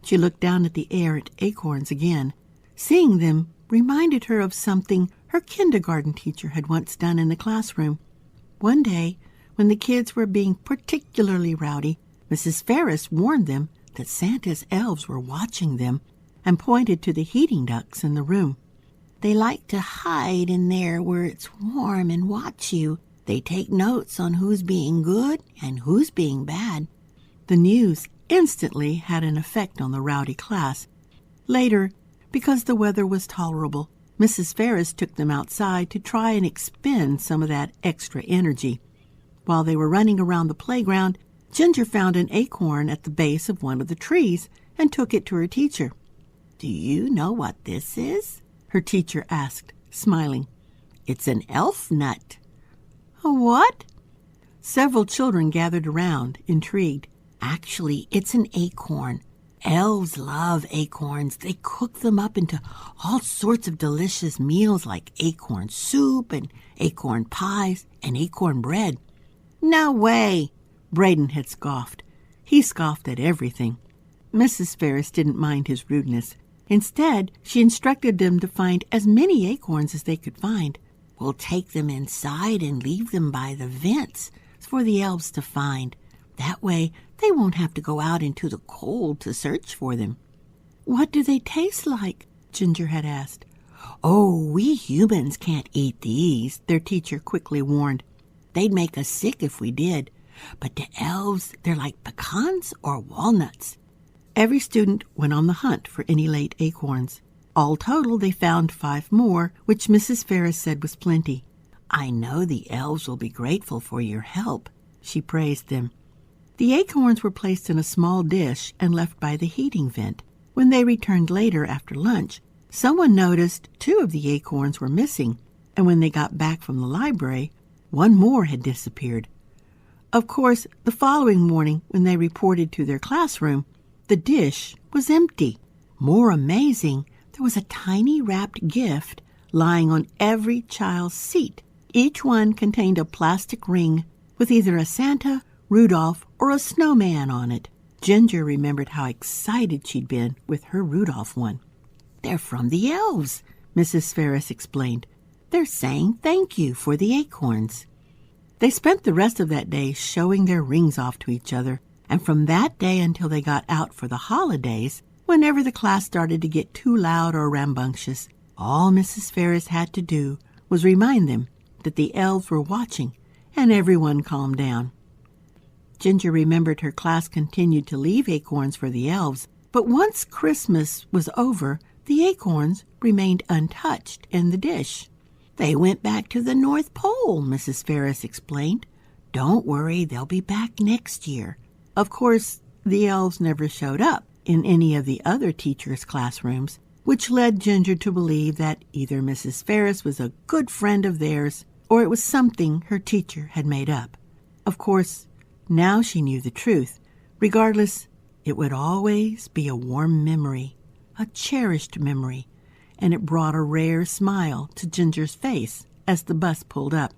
She looked down at the errant acorns again. Seeing them reminded her of something her kindergarten teacher had once done in the classroom. One day, when the kids were being particularly rowdy, Mrs. Ferris warned them that Santa's elves were watching them and pointed to the heating ducts in the room. "They like to hide in there where it's warm and watch you. They take notes on who's being good and who's being bad." The news instantly had an effect on the rowdy class. Later, because the weather was tolerable, Mrs. Ferris took them outside to try and expend some of that extra energy. While they were running around the playground, Ginger found an acorn at the base of one of the trees and took it to her teacher. "Do you know what this is?" her teacher asked, smiling. "It's an elf nut." "A what?" Several children gathered around, intrigued. "Actually, it's an acorn. Elves love acorns. They cook them up into all sorts of delicious meals like acorn soup and acorn pies and acorn bread." "No way!" Braden had scoffed. He scoffed at everything. Mrs. Ferris didn't mind his rudeness. Instead, she instructed them to find as many acorns as they could find. "We'll take them inside and leave them by the vents for the elves to find. That way, they won't have to go out into the cold to search for them." "What do they taste like?" Ginger had asked. "Oh, we humans can't eat these," their teacher quickly warned. "They'd make us sick if we did. But to elves, they're like pecans or walnuts." Every student went on the hunt for any late acorns. All total, they found 5 more, which Mrs. Ferris said was plenty. "I know the elves will be grateful for your help," she praised them. The acorns were placed in a small dish and left by the heating vent. When they returned later after lunch, someone noticed 2 of the acorns were missing, and when they got back from the library, 1 more had disappeared. Of course, the following morning, when they reported to their classroom, the dish was empty. More amazing, there was a tiny wrapped gift lying on every child's seat. Each one contained a plastic ring with either a Santa, Rudolph, or a snowman on it. Ginger remembered how excited she'd been with her Rudolph one. "They're from the elves," Mrs. Ferris explained. "They're saying thank you for the acorns." They spent the rest of that day showing their rings off to each other, and from that day until they got out for the holidays, whenever the class started to get too loud or rambunctious, all Mrs. Ferris had to do was remind them that the elves were watching, and everyone calmed down. Ginger remembered her class continued to leave acorns for the elves, but once Christmas was over, the acorns remained untouched in the dish. "They went back to the North Pole," Mrs. Ferris explained. "Don't worry, they'll be back next year." Of course, the elves never showed up in any of the other teachers' classrooms, which led Ginger to believe that either Mrs. Ferris was a good friend of theirs or it was something her teacher had made up. Of course, now she knew the truth. Regardless, it would always be a warm memory, a cherished memory, and it brought a rare smile to Ginger's face as the bus pulled up.